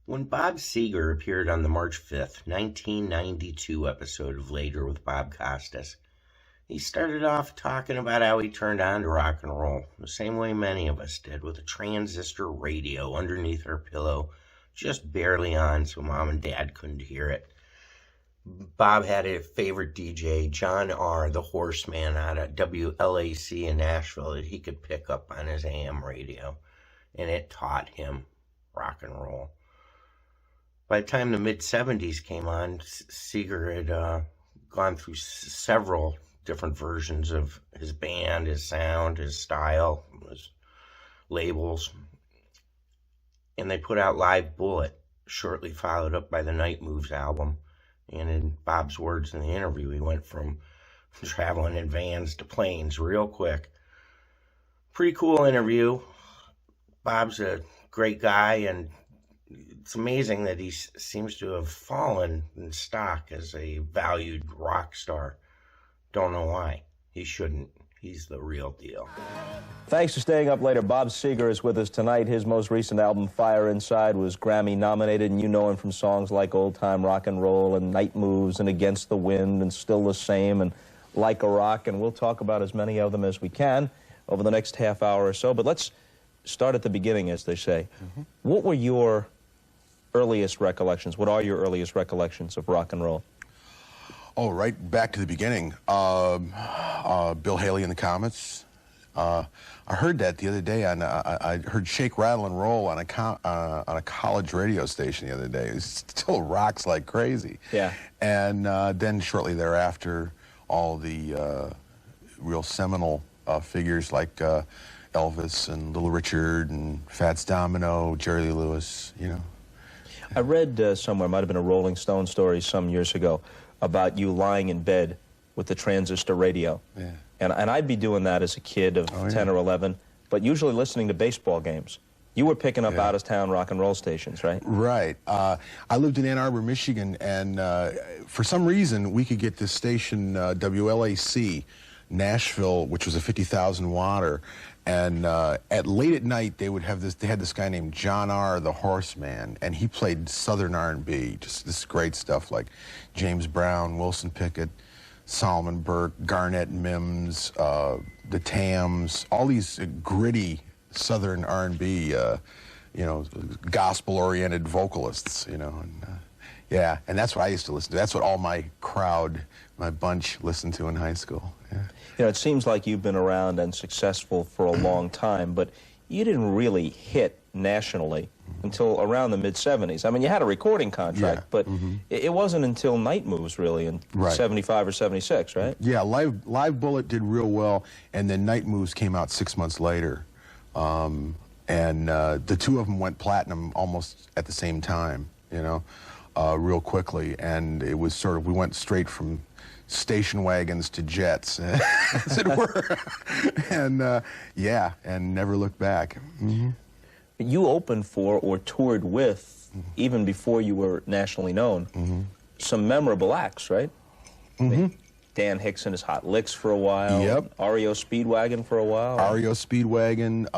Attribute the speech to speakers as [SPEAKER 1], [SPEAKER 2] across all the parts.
[SPEAKER 1] When Bob Seger appeared on the March 5th, 1992 episode of Later with Bob Costas, he started off talking about how he turned on to rock and roll, the same way many of us did, with a transistor radio underneath our pillow, just barely on so Mom and Dad couldn't hear it. Bob had a favorite DJ, John R., the Horseman, out of WLAC in Nashville, that he could pick up on his AM radio, and it taught him rock and roll. By the time the mid-'70s came on, Seger had gone through several different versions of his band, his sound, his style, his labels. And they put out Live Bullet, shortly followed up by the Night Moves album. And in Bob's words in the interview, he went from traveling in vans to planes real quick. Pretty cool interview. Bob's a great guy, and it's amazing that he seems to have fallen in stock as a valued rock star. Don't know why. He shouldn't. He's the real deal.
[SPEAKER 2] Thanks for staying up later. Bob Seger is with us tonight. His most recent album, Fire Inside, was Grammy nominated, and you know him from songs like Old Time Rock and Roll and Night Moves and Against the Wind and Still the Same and Like a Rock, and we'll talk about as many of them as we can over the next half hour or so. But let's start at the beginning, as they say. What were your earliest recollections? What are your earliest recollections of rock and roll?
[SPEAKER 3] Oh, right back to the beginning. Bill Haley and the Comets. I heard that the other day. I heard Shake, Rattle, and Roll on a college radio station the other day. It still rocks like crazy.
[SPEAKER 2] Yeah.
[SPEAKER 3] And then shortly thereafter, all the real seminal figures like Elvis and Little Richard and Fats Domino, Jerry Lee Lewis, you know.
[SPEAKER 2] I read somewhere, might have been a Rolling Stone story some years ago, about you lying in bed with the transistor radio.
[SPEAKER 3] Yeah.
[SPEAKER 2] And I'd be doing that as a kid of 10 or 11, but usually listening to baseball games. You were picking up out-of-town rock and roll stations, right?
[SPEAKER 3] Right. I lived in Ann Arbor, Michigan, and for some reason we could get this station, WLAC, Nashville, which was a 50,000 watter, and late at night they had this guy named John R., the Horseman, and he played Southern R&B, just this great stuff like James Brown, Wilson Pickett, Solomon Burke, Garnett Mims, the Tams, all these gritty Southern R&B, you know, gospel-oriented vocalists, you know, and yeah, and that's what I used to listen to. That's what all my crowd, my bunch, listened to in high school. Yeah.
[SPEAKER 2] You know, it seems like you've been around and successful for a long time, but you didn't really hit nationally until around the mid-'70s. I mean, you had a recording contract, but it wasn't until Night Moves, really, in 75 or 76, right?
[SPEAKER 3] Yeah, Live Bullet did real well, and then Night Moves came out 6 months later. And the two of them went platinum almost at the same time, you know, real quickly. And it was sort of, we went straight from station wagons to jets, as it were. And yeah, and never looked back.
[SPEAKER 2] You opened for or toured with, even before you were nationally known, some memorable acts, right? Dan Hicks and his Hot Licks for a while.
[SPEAKER 3] Yep.
[SPEAKER 2] REO Speedwagon for a while.
[SPEAKER 3] REO Speedwagon,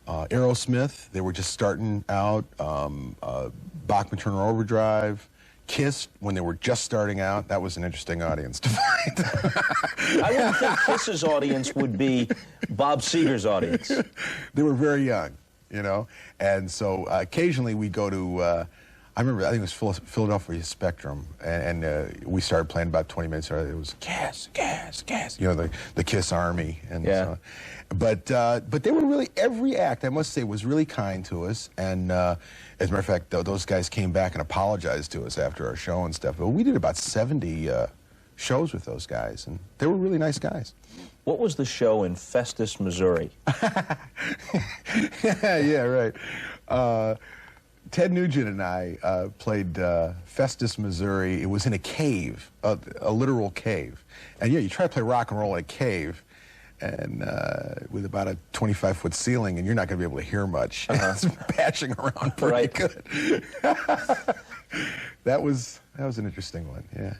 [SPEAKER 3] Aerosmith, they were just starting out. Bachman Turner Overdrive. Kiss, when they were just starting out. That was an interesting audience to find.
[SPEAKER 2] I wouldn't think Kiss's audience would be Bob Seger's audience.
[SPEAKER 3] They were very young, you know, and so occasionally we go to, I remember, I think it was Philadelphia Spectrum, and we started playing about 20 minutes early. It was Kiss, Kiss, Kiss, you know, the Kiss Army. And so, but they were really, every act, I must say, was really kind to us, and as a matter of fact, those guys came back and apologized to us after our show and stuff. But we did about 70 shows with those guys, and they were really nice guys.
[SPEAKER 2] What was the show in Festus, Missouri?
[SPEAKER 3] Yeah, right. Ted Nugent and I played Festus, Missouri. It was in a cave, a literal cave. And yeah, you try to play rock and roll in a cave, and with about a 25-foot ceiling, and you're not going to be able to hear much. It's bashing around pretty good. That was That was an interesting one, yeah.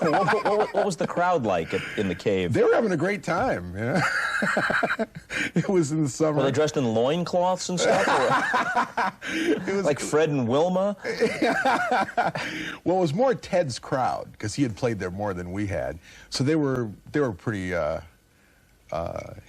[SPEAKER 2] What was the crowd like in the cave?
[SPEAKER 3] They were having a great time, yeah. It was in the summer.
[SPEAKER 2] Were they dressed in loincloths and stuff? It was like Fred and Wilma?
[SPEAKER 3] Well, it was more Ted's crowd, because he had played there more than we had. So they were pretty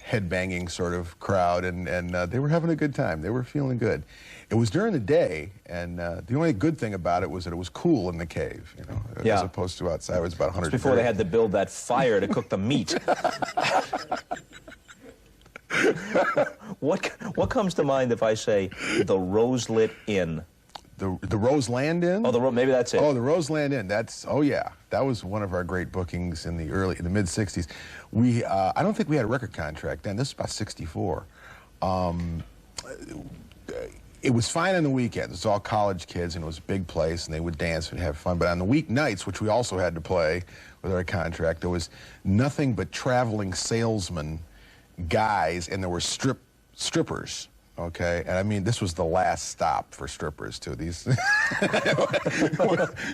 [SPEAKER 3] head-banging sort of crowd, and they were having a good time. They were feeling good. It was during the day, and the only good thing about it was that it was cool in the cave, you know, as opposed to outside. It was about 100
[SPEAKER 2] degrees. Before they had to build that fire to cook the meat. What comes to mind if I say the Roselit Inn?
[SPEAKER 3] The Roseland Inn?
[SPEAKER 2] Oh, maybe that's it.
[SPEAKER 3] Oh, the Roseland Inn. Oh yeah, that was one of our great bookings in the mid '60s. I don't think we had a record contract then. This is about '64. It was fine on the weekends. It was all college kids, and it was a big place, and they would dance and have fun. But on the weeknights, which we also had to play with our contract, there was nothing but traveling salesmen, guys, and there were strippers. Okay, and I mean, this was the last stop for strippers too. These it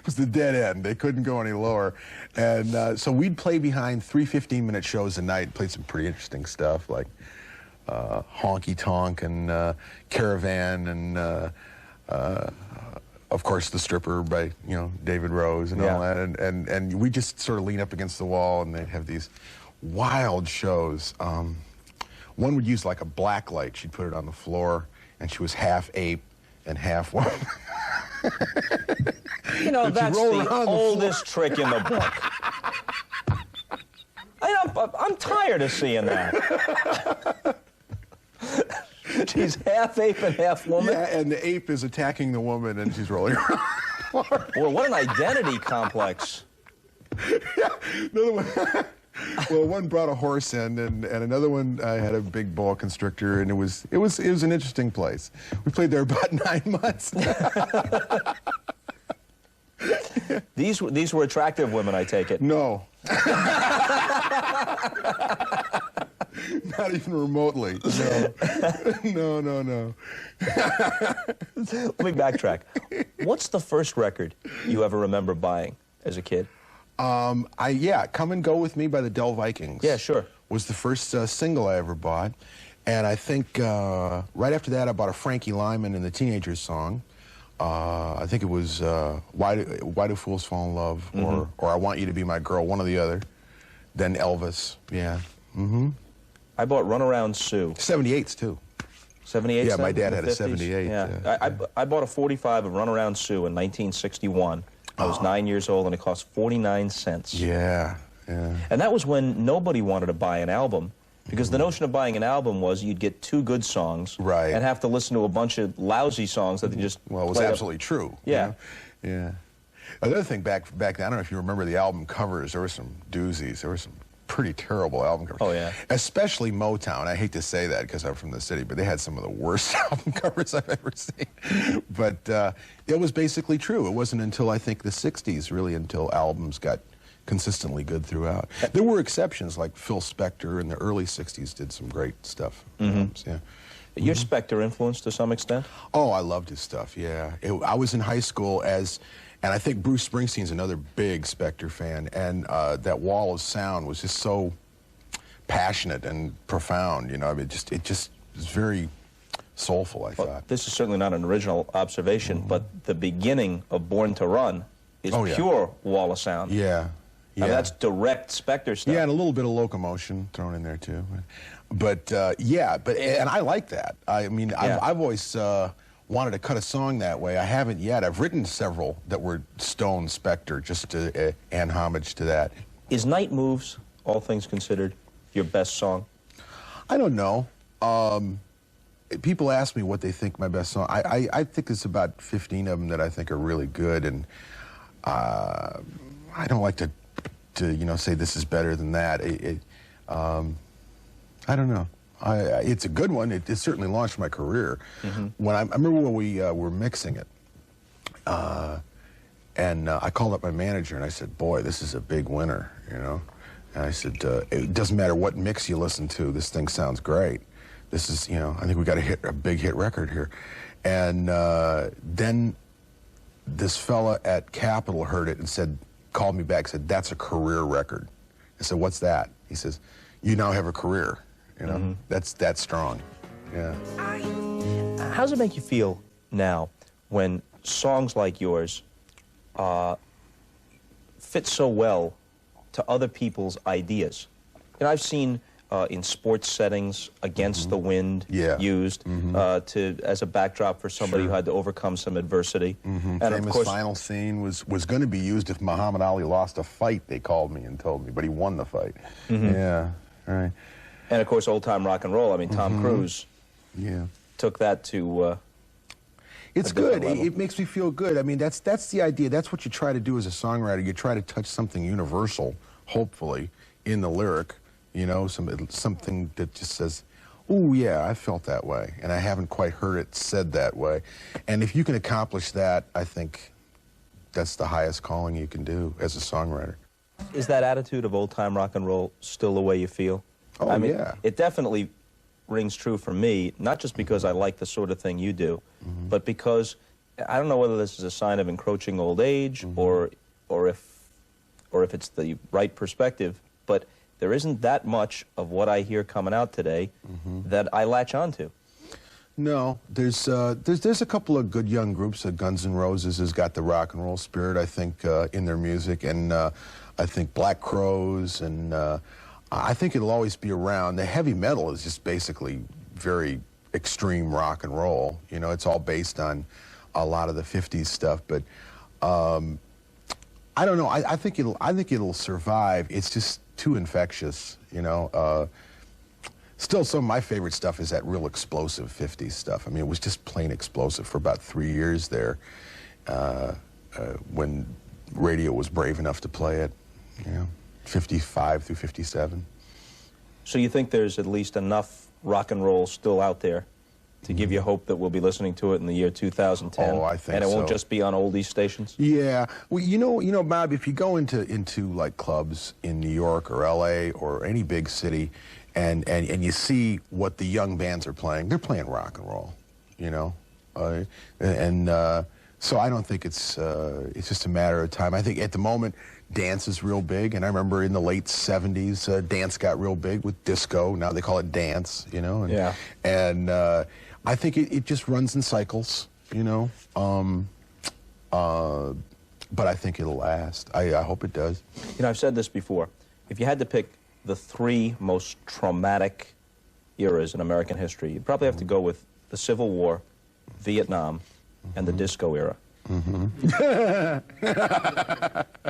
[SPEAKER 3] was the dead end. They couldn't go any lower, and so we'd play behind 3 15-minute shows a night. Played some pretty interesting stuff like Honky Tonk and Caravan, and of course the Stripper by David Rose and all that. And we just sort of lean up against the wall, and they'd have these wild shows. One would use like a black light. She'd put it on the floor, and she was half ape and half woman.
[SPEAKER 2] That's the oldest trick in the book. I'm tired of seeing that. She's half ape and half woman?
[SPEAKER 3] Yeah, and the ape is attacking the woman, and she's rolling around.
[SPEAKER 2] Well, what an identity complex.
[SPEAKER 3] Yeah, another one. Well, one brought a horse in, and another one had a big boa constrictor, and it was an interesting place. We played there about 9 months.
[SPEAKER 2] These were attractive women, I take it.
[SPEAKER 3] No. Not even remotely. No. No.
[SPEAKER 2] Let me backtrack. What's the first record you ever remember buying as a kid?
[SPEAKER 3] Come and Go With Me by the Del Vikings.
[SPEAKER 2] Yeah, sure. Was
[SPEAKER 3] the first single I ever bought. And I think right after that I bought a Frankie Lyman and the Teenagers song. I think it was Why Do Fools Fall in Love, or I Want You to Be My Girl, one or the other. Then Elvis, yeah.
[SPEAKER 2] I bought Runaround Sue.
[SPEAKER 3] 78s too.
[SPEAKER 2] 78?
[SPEAKER 3] Yeah, my dad had a 78.
[SPEAKER 2] Yeah. I bought a 45 of Runaround Sue in 1961. I was 9 years old, and it cost 49 cents.
[SPEAKER 3] Yeah.
[SPEAKER 2] And that was when nobody wanted to buy an album, because the notion of buying an album was you'd get 2 good songs and have to listen to a bunch of lousy songs that they just
[SPEAKER 3] it was absolutely true.
[SPEAKER 2] Yeah.
[SPEAKER 3] Yeah. Another thing back then, I don't know if you remember the album covers. There were some doozies. There were some pretty terrible album covers.
[SPEAKER 2] Oh, yeah.
[SPEAKER 3] Especially Motown. I hate to say that because I'm from the city, but they had some of the worst album covers I've ever seen. But it was basically true. It wasn't until, I think, the 60s, really, until albums got consistently good throughout. There were exceptions, like Phil Spector in the early 60s did some great stuff. Yeah.
[SPEAKER 2] Your Spector influence to some extent?
[SPEAKER 3] Oh, I loved his stuff, yeah. I was in high school and I think Bruce Springsteen's another big Spector fan, and that wall of sound was just so passionate and profound, I mean, it just was very soulful, I thought.
[SPEAKER 2] This is certainly not an original observation, but the beginning of Born to Run is pure wall of sound.
[SPEAKER 3] Yeah.
[SPEAKER 2] I mean, that's direct Spector stuff.
[SPEAKER 3] Yeah, and a little bit of locomotion thrown in there, too. But, and I like that. I mean, I've always wanted to cut a song that way. I haven't yet. I've written several that were Stone Spector, just to and homage to that.
[SPEAKER 2] Is Night Moves, all things considered, your best song?
[SPEAKER 3] I don't know. People ask me what they think my best song. I think there's about 15 of them that I think are really good, and I don't like to say this is better than that. I don't know. It's a good one. It certainly launched my career. When I remember when we were mixing it, and I called up my manager and I said, "Boy, this is a big winner," And I said, "It doesn't matter what mix you listen to. This thing sounds great. This is, I think we got a big hit record here." And then this fella at Capitol heard it and said, called me back, said, "That's a career record." I said, "What's that?" He says, "You now have a career." You know, that's strong. Yeah.
[SPEAKER 2] How does it make you feel now when songs like yours fit so well to other people's ideas? You know, I've seen in sports settings Against the Wind used as a backdrop for somebody who had to overcome some adversity. And
[SPEAKER 3] Famous
[SPEAKER 2] of course,
[SPEAKER 3] final scene was going to be used if Muhammad Ali lost a fight, they called me and told me, but he won the fight. Yeah, right.
[SPEAKER 2] and of course, old time rock and roll. I mean, Tom Cruise took that to
[SPEAKER 3] it's good. It makes me feel good. I mean, that's the idea. That's what you try to do as a songwriter. You try to touch something universal, hopefully, in the lyric. You know, something that just says, "Oh yeah, I felt that way," and I haven't quite heard it said that way. And if you can accomplish that, I think that's the highest calling you can do as a songwriter.
[SPEAKER 2] Is that attitude of old time rock and roll still the way you feel?
[SPEAKER 3] Oh,
[SPEAKER 2] I mean,
[SPEAKER 3] yeah.
[SPEAKER 2] It definitely rings true for me, not just because I like the sort of thing you do, but because I don't know whether this is a sign of encroaching old age or if it's the right perspective, but there isn't that much of what I hear coming out today that I latch onto.
[SPEAKER 3] No, there's a couple of good young groups. Guns N' Roses has got the rock and roll spirit, I think, in their music, and I think Black Crowes, and I think it'll always be around. The heavy metal is just basically very extreme rock and roll. You know, it's all based on a lot of the '50s stuff, but I don't know. I think it'll survive. It's just too infectious, you know. Still, some of my favorite stuff is that real explosive '50s stuff. I mean, it was just plain explosive for about 3 years there, when radio was brave enough to play it. You know, 55 through 57.
[SPEAKER 2] So you think there's at least enough rock and roll still out there to give you hope that we'll be listening to it in the year 2010?
[SPEAKER 3] Oh, I think
[SPEAKER 2] and it won't
[SPEAKER 3] so.
[SPEAKER 2] just be on oldies stations?
[SPEAKER 3] Yeah. Well, you know, Bob, if you go into like clubs in New York or LA or any big city and you see what the young bands are playing, they're playing rock and roll, you know? So I don't think it's just a matter of time. I think at the moment, dance is real big, and I remember in the late '70s, dance got real big with disco. Now they call it dance, you know? And, and I think it just runs in cycles, you know? But I think it'll last. I hope it does.
[SPEAKER 2] You know, I've said this before. If you had to pick the 3 most traumatic eras in American history, you'd probably have to go with the Civil War, Vietnam, and the disco era.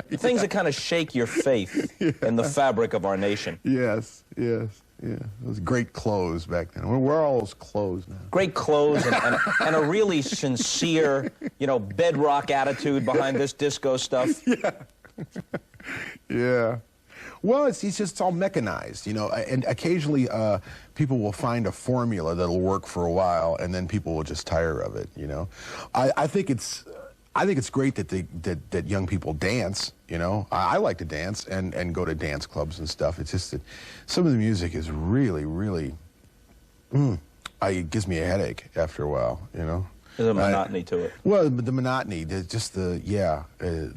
[SPEAKER 2] Things that kind of shake your faith in the fabric of our nation.
[SPEAKER 3] Yes, yes, yeah. Those great clothes back then. Where are all those clothes now?
[SPEAKER 2] Great clothes and a really sincere, you know, bedrock attitude behind this disco stuff.
[SPEAKER 3] Yeah. Yeah. Well, it's just all mechanized, you know, and occasionally people will find a formula that'll work for a while, and then people will just tire of it, you know. I think it's great that young people dance, you know. I like to dance and go to dance clubs and stuff. It's just that some of the music is really, really, it gives me a headache after a while, you know.
[SPEAKER 2] There's a monotony to it.
[SPEAKER 3] Well, the monotony, just the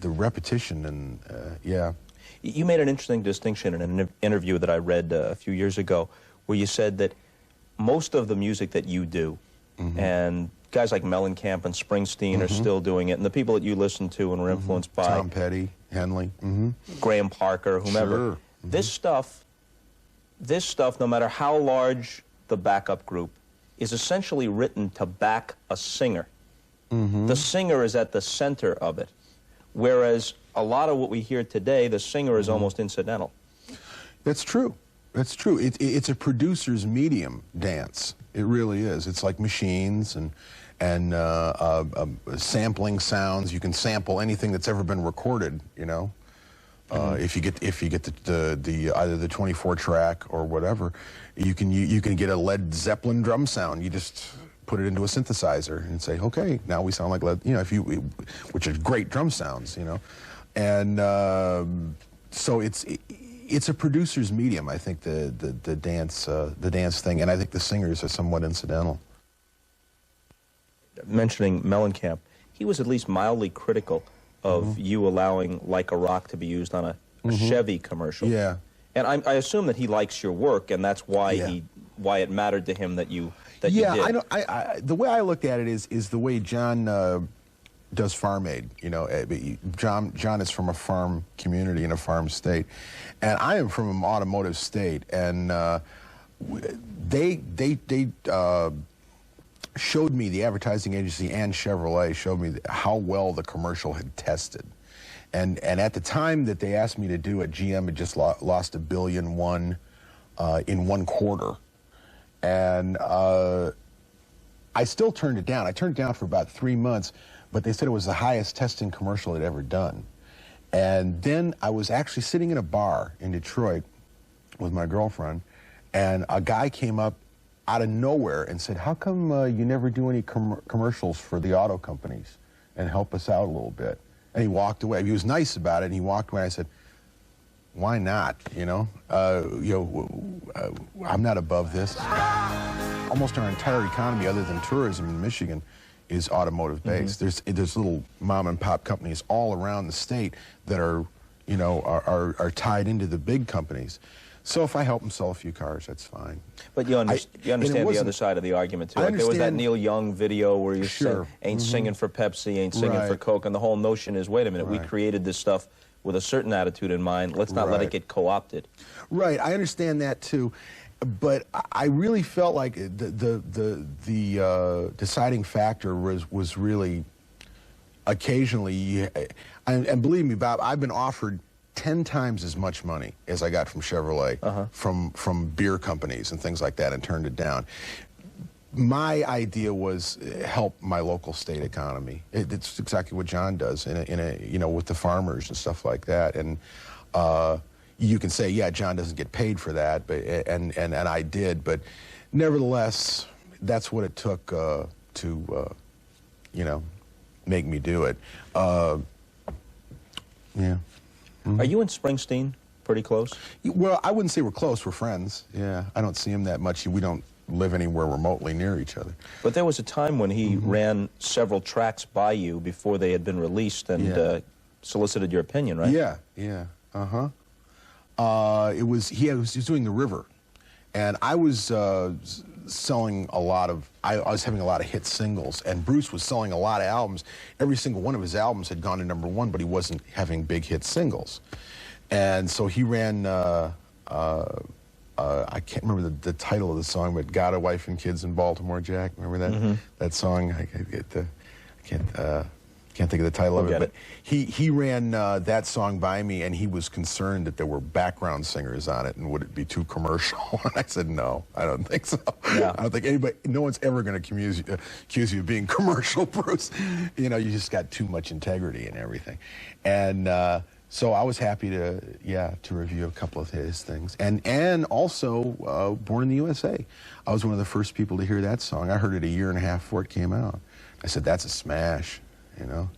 [SPEAKER 3] repetition and, yeah.
[SPEAKER 2] You made an interesting distinction in an interview that I read a few years ago, where you said that most of the music that you do, and guys like Mellencamp and Springsteen are still doing it, and the people that you listen to and were influenced by,
[SPEAKER 3] Tom Petty, Henley,
[SPEAKER 2] Graham Parker, whomever,
[SPEAKER 3] Sure.
[SPEAKER 2] this stuff, no matter how large the backup group, is essentially written to back a singer. The singer is at the center of it, whereas a lot of what we hear today, the singer is almost incidental.
[SPEAKER 3] That's true. That's true. It's a producer's medium, dance. It really is. It's like machines and sampling sounds. You can sample anything that's ever been recorded, you know. If you get the either the 24 track or whatever, you can get a Led Zeppelin drum sound. You just put it into a synthesizer and say, okay, now we sound like Led, you know, which are great drum sounds, you know. And so it's a producer's medium, I think, the dance thing, and I think the singers are somewhat incidental.
[SPEAKER 2] Mentioning Mellencamp, he was at least mildly critical of you allowing Like a Rock to be used on a Chevy commercial.
[SPEAKER 3] Yeah.
[SPEAKER 2] And I assume that he likes your work, and that's why why it mattered to him that you you did.
[SPEAKER 3] I know. The way I looked at it is the way John does Farm Aid. You know, John is from a farm community in a farm state, and I am from an automotive state, and they showed me, the advertising agency and Chevrolet showed me how well the commercial had tested. And at the time that they asked me to do it, GM had just lost $1.1 billion in 1 quarter. And I still turned it down. I turned it down for about 3 months, but they said it was the highest testing commercial they'd ever done. And then I was actually sitting in a bar in Detroit with my girlfriend, and a guy came up out of nowhere and said, "How come you never do any commercials for the auto companies and help us out a little bit?" And he walked away. He was nice about it, and he walked away. I said, "Why not? You know, I'm not above this." Almost our entire economy, other than tourism in Michigan, is automotive based. There's little mom and pop companies all around the state that are, you know, are tied into the big companies. So if I help them sell a few cars, that's fine.
[SPEAKER 2] But you understand the other side of the argument, too. Like there was that Neil Young video where you said, ain't singing for Pepsi, ain't singing for Coke, and the whole notion is, wait a minute, we created this stuff with a certain attitude in mind. Let's not let it get co-opted. Right,
[SPEAKER 3] I understand that, too. But I really felt like the deciding factor was really occasionally, and believe me, Bob, I've been offered 10 times as much money as I got from Chevrolet from beer companies and things like that, and turned it down. My idea was help my local state economy. It's exactly what John does you know, with the farmers and stuff like that. And you can say, yeah, John doesn't get paid for that, but and I did, but nevertheless, that's what it took to you know, make me do it. Yeah.
[SPEAKER 2] Are you and Springsteen pretty close?
[SPEAKER 3] Well, I wouldn't say we're close. We're friends. Yeah, I don't see him that much. We don't live anywhere remotely near each other.
[SPEAKER 2] But there was a time when he ran several tracks by you before they had been released and solicited your opinion, right?
[SPEAKER 3] Yeah, yeah, he was doing The River, and I was selling a lot of, I was having a lot of hit singles, and Bruce was selling a lot of albums. Every single one of his albums had gone to #1, but he wasn't having big hit singles. And so he ran, I can't remember the title of the song, but "Got a Wife and Kids in Baltimore, Jack." Remember that that song? I can't think of the title of it, but he ran that song by me, and he was concerned that there were background singers on it, and would it be too commercial? And I said, no, I don't think so. Yeah. I don't think no one's ever going to accuse you of being commercial, Bruce. You know, you just got too much integrity and everything. And so I was happy to review a couple of his things, and also Born in the USA. I was one of the first people to hear that song. I heard it a year and a half before it came out. I said, that's a smash. You know,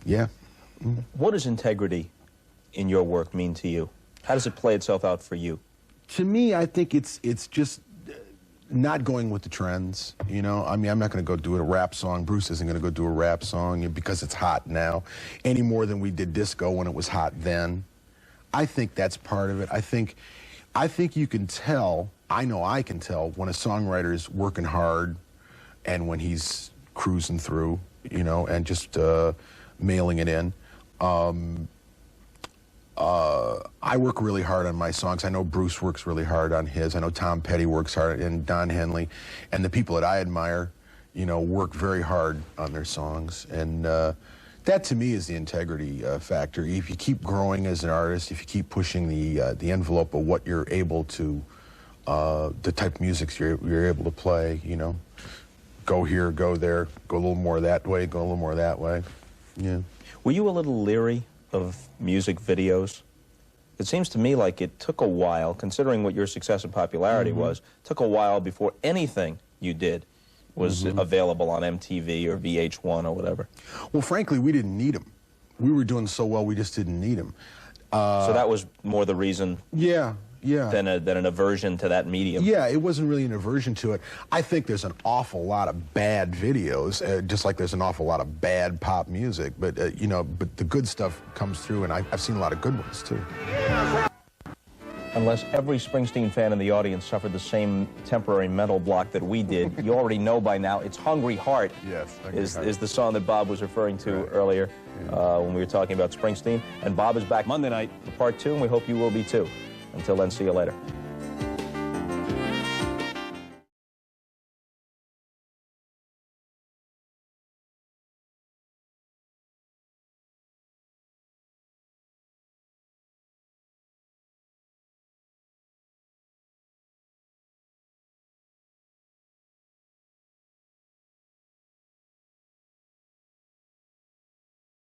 [SPEAKER 3] yeah.
[SPEAKER 2] What does integrity in your work mean to you? How does it play itself out for you?
[SPEAKER 3] To me, I think it's just not going with the trends. You know, I mean, I'm not going to go do a rap song. Bruce isn't going to go do a rap song because it's hot now, any more than we did disco when it was hot then. I think that's part of it. I think you can tell. I know I can tell when a songwriter is working hard, and when he's cruising through, you know, and just mailing it in. I work really hard on my songs. I know Bruce works really hard on his. I know Tom Petty works hard, and Don Henley, and the people that I admire, you know, work very hard on their songs. And that, to me, is the integrity factor. If you keep growing as an artist, if you keep pushing the envelope of what you're able to, the type of music you're able to play, you know, go here, go there, go a little more that way, go a little more that way. Yeah.
[SPEAKER 2] Were you a little leery of music videos? It seems to me like it took a while, considering what your success and popularity was, took a while before anything you did was available on MTV or VH1 or whatever.
[SPEAKER 3] Well, frankly, we didn't need them. We were doing so well, we just didn't need them.
[SPEAKER 2] So that was more the reason?
[SPEAKER 3] Yeah,
[SPEAKER 2] than an aversion to that medium.
[SPEAKER 3] Yeah, it wasn't really an aversion to it. I think there's an awful lot of bad videos, just like there's an awful lot of bad pop music. But you know, but the good stuff comes through, and I've seen a lot of good ones too.
[SPEAKER 2] Unless every Springsteen fan in the audience suffered the same temporary mental block that we did, you already know by now it's Hungry Heart.
[SPEAKER 3] Yes,
[SPEAKER 2] is the song that Bob was referring to earlier when we were talking about Springsteen. And Bob is back Monday night for part 2, and we hope you will be too. Until then, see you later.